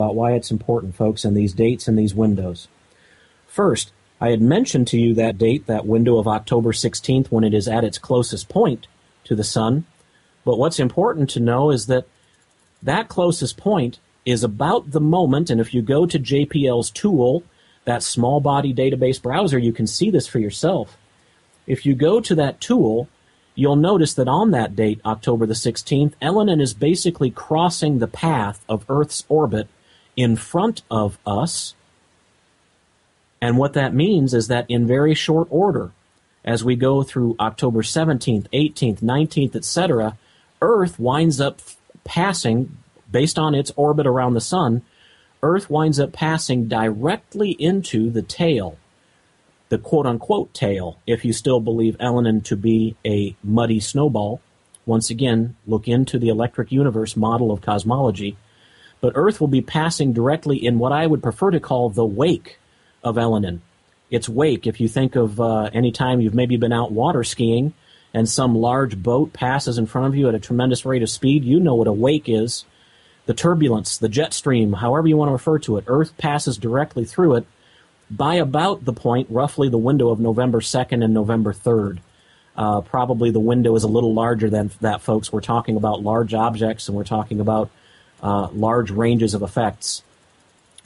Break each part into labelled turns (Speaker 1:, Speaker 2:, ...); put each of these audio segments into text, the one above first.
Speaker 1: about why it's important, folks, and these dates and these windows. First, I had mentioned to you that date, that window of October 16th, when it is at its closest point to the sun. But what's important to know is that that closest point is about the moment, and if you go to JPL's tool, that small body database browser, you can see this for yourself. If you go to that tool, you'll notice that on that date, October the 16th, Elenin is basically crossing the path of Earth's orbit in front of us. And what that means is that in very short order, as we go through October 17th, 18th, 19th, etc., Earth winds up passing, based on its orbit around the sun, Earth winds up passing directly into the tail, the quote-unquote tail, if you still believe Elenin to be a muddy snowball. Once again, look into the electric universe model of cosmology. But Earth will be passing directly in what I would prefer to call the wake of Elenin. Its wake, if you think of any time you've maybe been out water skiing and some large boat passes in front of you at a tremendous rate of speed, you know what a wake is. The turbulence, the jet stream, however you want to refer to it, Earth passes directly through it by about the point, roughly the window of November 2nd and November 3rd. Probably the window is a little larger than that, folks. We're talking about large objects, and we're talking about large ranges of effects.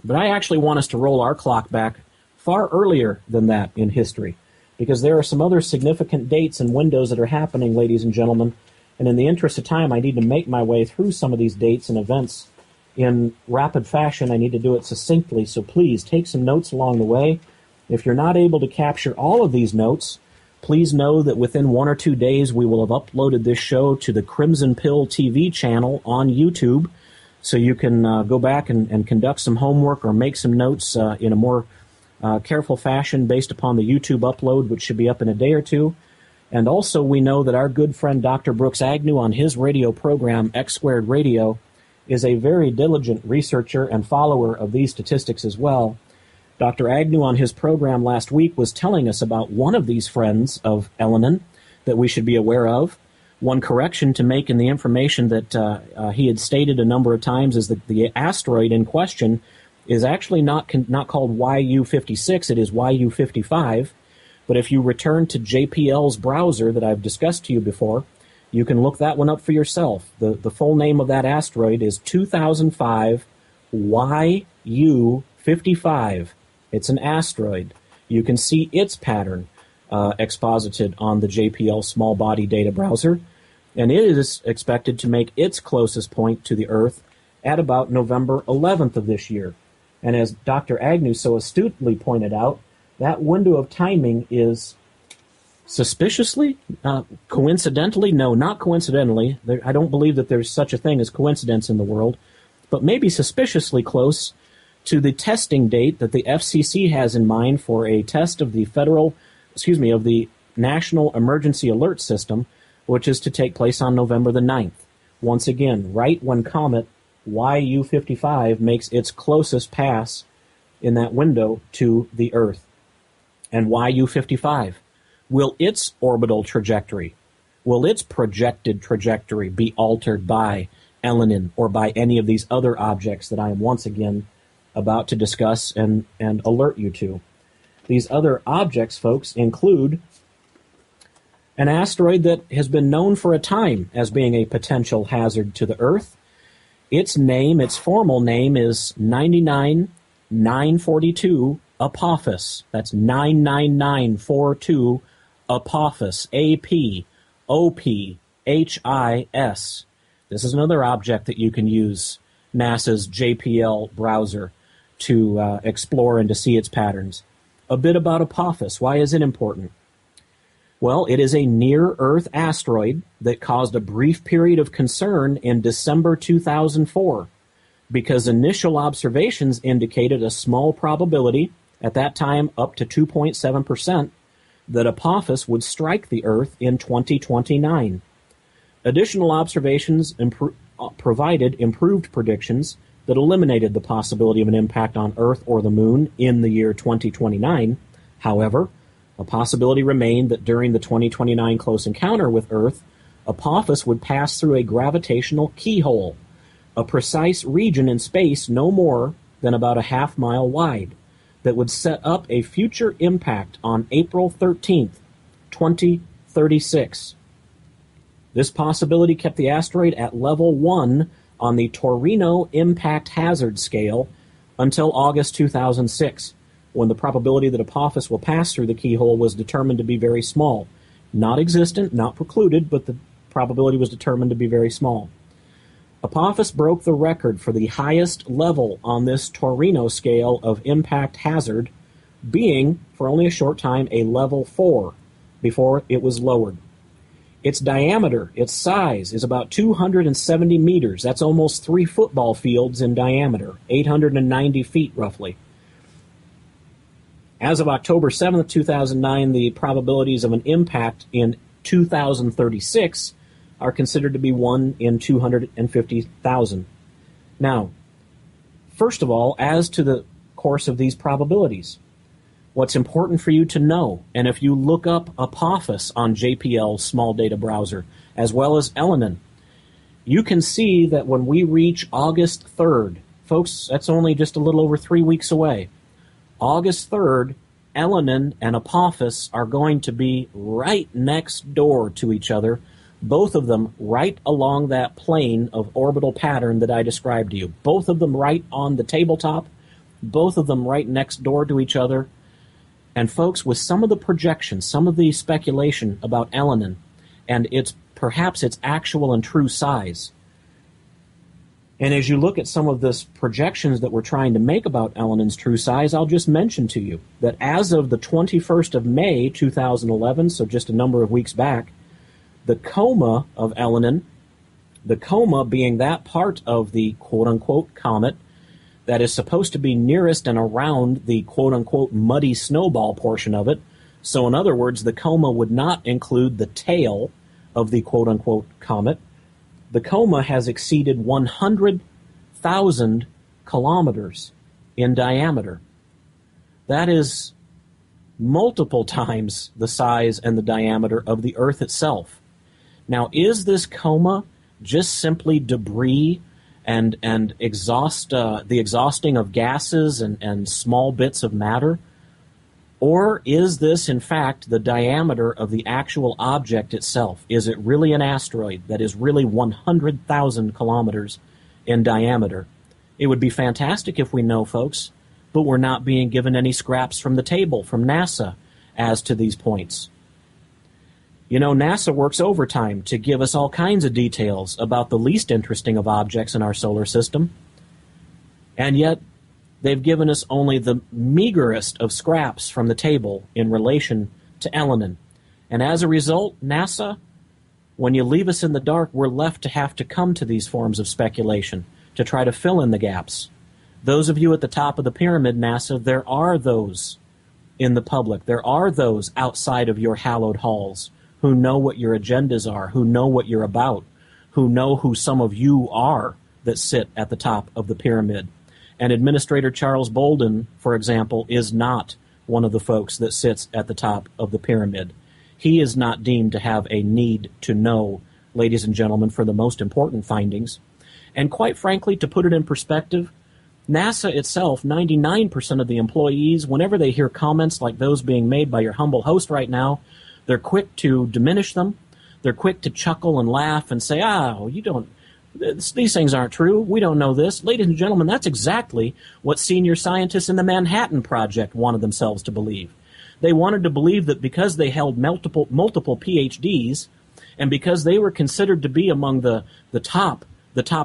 Speaker 1: But I actually want us to roll our clock back far earlier than that in history, because there are some other significant dates and windows that are happening, ladies and gentlemen. And in the interest of time, I need to make my way through some of these dates and events in rapid fashion. I need to do it succinctly, so please take some notes along the way. If you're not able to capture all of these notes, please know that within 1 or 2 days we will have uploaded this show to the Crimson Pill TV channel on YouTube, so you can go back and conduct some homework or make some notes in a more careful fashion based upon the YouTube upload, which should be up in a day or two. And also we know that our good friend Dr. Brooks Agnew on his radio program, X Squared Radio, is a very diligent researcher and follower of these statistics as well. Dr. Agnew on his program last week was telling us about one of these friends of Elenin that we should be aware of. One correction to make in the information that he had stated a number of times is that the asteroid in question is actually not called YU-56, it is YU-55. But if you return to JPL's browser that I've discussed to you before, you can look that one up for yourself. The full name of that asteroid is 2005 YU-55. It's an asteroid. You can see its pattern exposited on the JPL small body data browser, and it is expected to make its closest point to the Earth at about November 11th of this year. And as Dr. Agnew so astutely pointed out, that window of timing is suspiciously, coincidentally, no, not coincidentally, I don't believe that there's such a thing as coincidence in the world, but maybe suspiciously close to the testing date that the FCC has in mind for a test of the of the National Emergency Alert System, which is to take place on November the 9th. Once again, right when Comet YU-55 makes its closest pass in that window to the Earth. And YU-55, will its orbital trajectory, will its projected trajectory be altered by Elenin or by any of these other objects that I am once again about to discuss and alert you to? These other objects, folks, include an asteroid that has been known for a time as being a potential hazard to the Earth. Its name, its formal name, is 99942 Apophis. That's 99942 Apophis. A-P-O-P-H-I-S. This is another object that you can use NASA's JPL browser to explore and to see its patterns. A bit about Apophis. Why is it important? Well, it is a near-Earth asteroid that caused a brief period of concern in December 2004 because initial observations indicated a small probability, at that time up to 2.7%, that Apophis would strike the Earth in 2029. Additional observations provided improved predictions that eliminated the possibility of an impact on Earth or the Moon in the year 2029. However, a possibility remained that during the 2029 close encounter with Earth, Apophis would pass through a gravitational keyhole. a precise region in space no more than about a half-mile wide that would set up a future impact on April 13th, 2036. This possibility kept the asteroid at level 1 on the Torino Impact Hazard Scale until August 2006, when the probability that Apophis will pass through the keyhole was determined to be very small. Not existent, not precluded, but the probability was determined to be very small. Apophis broke the record for the highest level on this Torino scale of impact hazard, being, for only a short time, a level 4 before it was lowered. Its diameter, its size, is about 270 meters. That's almost 3 football fields in diameter, 890 feet roughly. As of October 7th, 2009, the probabilities of an impact in 2036 are considered to be 1 in 250,000. Now, first of all, as to the course of these probabilities, what's important for you to know, and if you look up Apophis on JPL's small data browser, as well as Elenin, you can see that when we reach August 3rd, folks, that's only just a little over 3 weeks away, August 3rd, Elenin and Apophis are going to be right next door to each other, both of them right along that plane of orbital pattern that I described to you. Both of them right on the tabletop, both of them right next door to each other. And folks, with some of the projections, some of the speculation about Elenin and perhaps its actual and true size, and as you look at some of the projections that we're trying to make about Elenin's true size, I'll just mention to you that as of the 21st of May, 2011, so just a number of weeks back, the coma of Elenin, the coma being that part of the quote-unquote comet that is supposed to be nearest and around the quote-unquote muddy snowball portion of it. So in other words, the coma would not include the tail of the quote-unquote comet. The coma has exceeded 100,000 kilometers in diameter. That is multiple times the size and the diameter of the Earth itself. Now, is this coma just simply debris and the exhausting of gases and small bits of matter? Or is this, in fact, the diameter of the actual object itself? Is it really an asteroid that is really 100,000 kilometers in diameter? It would be fantastic if we know, folks, but we're not being given any scraps from the table from NASA as to these points. You know, NASA works overtime to give us all kinds of details about the least interesting of objects in our solar system, and yet they've given us only the meagerest of scraps from the table in relation to Elenin. And as a result, NASA, when you leave us in the dark, we're left to have to come to these forms of speculation to try to fill in the gaps. Those of you at the top of the pyramid, NASA, there are those in the public. There are those outside of your hallowed halls who know what your agendas are, who know what you're about, who know who some of you are that sit at the top of the pyramid. And Administrator Charles Bolden, for example, is not one of the folks that sits at the top of the pyramid. He is not deemed to have a need to know, ladies and gentlemen, for the most important findings. And quite frankly, to put it in perspective, NASA itself, 99% of the employees, whenever they hear comments like those being made by your humble host right now, they're quick to diminish them. They're quick to chuckle and laugh and say, you don't, these things aren't true. We don't know this. Ladies and gentlemen, that's exactly what senior scientists in the Manhattan Project wanted themselves to believe. They wanted to believe that because they held multiple PhDs and because they were considered to be among the top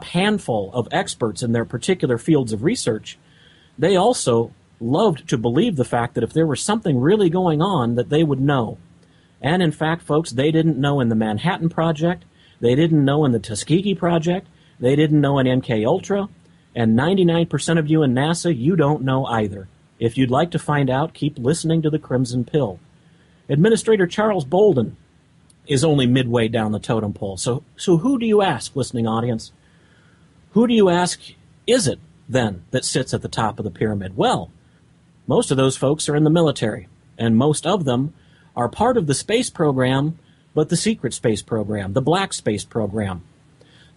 Speaker 1: handful of experts in their particular fields of research, they also loved to believe the fact that if there was something really going on, that they would know. And in fact, folks, they didn't know in the Manhattan Project, they didn't know in the Tuskegee Project, they didn't know in MK Ultra, and 99% of you in NASA, you don't know either. If you'd like to find out, keep listening to the Crimson Pill. Administrator Charles Bolden is only midway down the totem pole. So who do you ask, listening audience? Who do you ask is it, then, that sits at the top of the pyramid? Well, most of those folks are in the military, and most of them are part of the space program, but the secret space program, the black space program.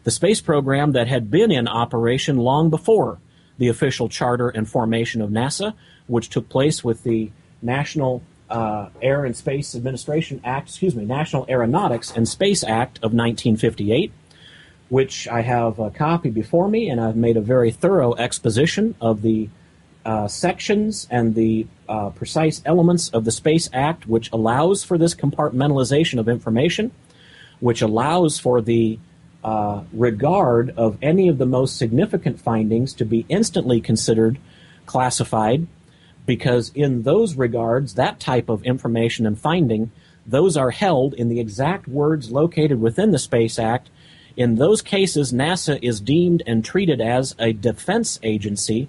Speaker 1: the space program that had been in operation long before the official charter and formation of NASA, which took place with the National Air and Space Administration Act, National Aeronautics and Space Act of 1958, which I have a copy before me, and I've made a very thorough exposition of the sections and the precise elements of the Space Act, which allows for this compartmentalization of information, which allows for the regard of any of the most significant findings to be instantly considered classified, because in those regards, that type of information and finding, those are held in the exact words located within the Space Act. In those cases, NASA is deemed and treated as a defense agency,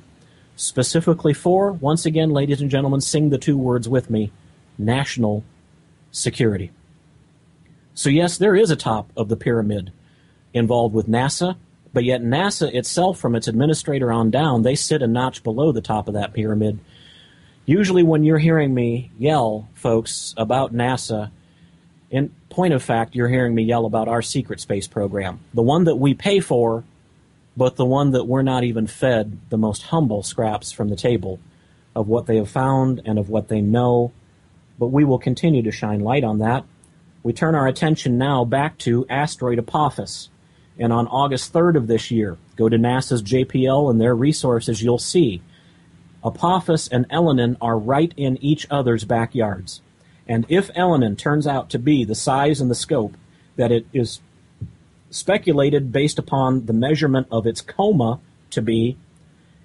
Speaker 1: specifically for, once again, ladies and gentlemen, sing the two words with me, national security. So yes, there is a top of the pyramid involved with NASA, but yet NASA itself, from its administrator on down, they sit a notch below the top of that pyramid. Usually when you're hearing me yell, folks, about NASA, in point of fact, you're hearing me yell about our secret space program, the one that we pay for, but the one that we're not even fed the most humble scraps from the table of what they have found and of what they know. But we will continue to shine light on that. We turn our attention now back to asteroid Apophis. And on August 3rd of this year, go to NASA's JPL and their resources, you'll see Apophis and Elenin are right in each other's backyards. And if Elenin turns out to be the size and the scope that it is speculated based upon the measurement of its coma to be,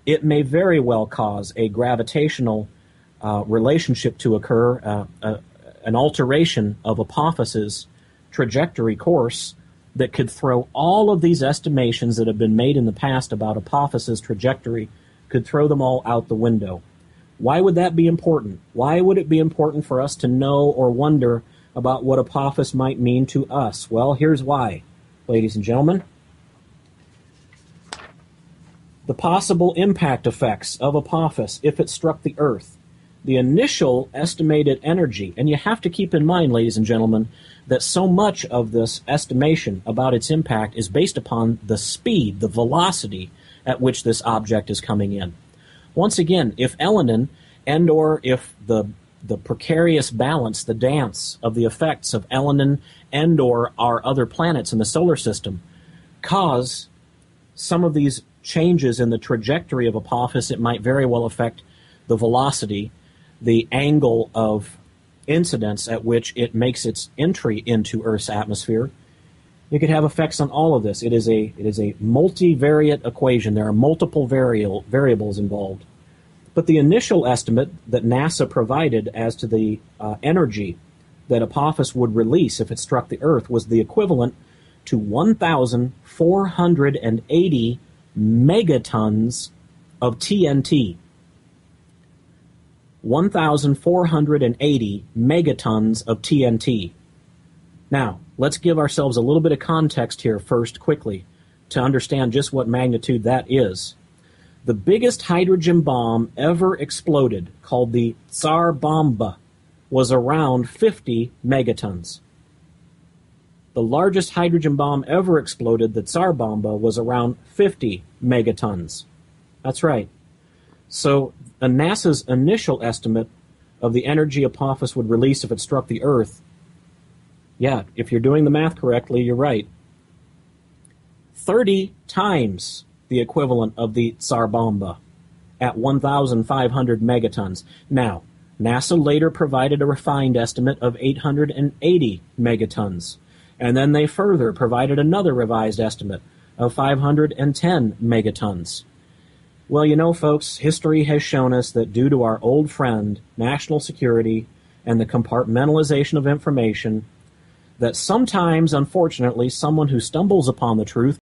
Speaker 1: it may very well cause a gravitational relationship to occur, an alteration of Apophis's trajectory course that could throw all of these estimations that have been made in the past about Apophis's trajectory, could throw them all out the window. Why would that be important? Why would it be important for us to know or wonder about what Apophis might mean to us? Well, here's why, ladies and gentlemen. The possible impact effects of Apophis if it struck the Earth. The initial estimated energy, and you have to keep in mind, ladies and gentlemen, that so much of this estimation about its impact is based upon the speed, the velocity at which this object is coming in. Once again, if Elenin and or if the precarious balance, the dance of the effects of Elenin and or our other planets in the solar system cause some of these changes in the trajectory of Apophis, it might very well affect the velocity, the angle of incidence at which it makes its entry into Earth's atmosphere. It could have effects on all of this. It is a multivariate equation. There are multiple variables involved. But the initial estimate that NASA provided as to the energy that Apophis would release if it struck the Earth was the equivalent to 1,480 megatons of TNT. 1,480 megatons of TNT. Now, let's give ourselves a little bit of context here first, quickly, to understand just what magnitude that is. The biggest hydrogen bomb ever exploded, called the Tsar Bomba, was around 50 megatons. The largest hydrogen bomb ever exploded, the Tsar Bomba, was around 50 megatons. That's right. So NASA's initial estimate of the energy Apophis would release if it struck the Earth, yeah, if you're doing the math correctly, you're right, 30 times the equivalent of the Tsar Bomba at 1,500 megatons. Now, NASA later provided a refined estimate of 880 megatons, and then they further provided another revised estimate of 510 megatons. Well, you know, folks, history has shown us that due to our old friend, national security, and the compartmentalization of information, that sometimes, unfortunately, someone who stumbles upon the truth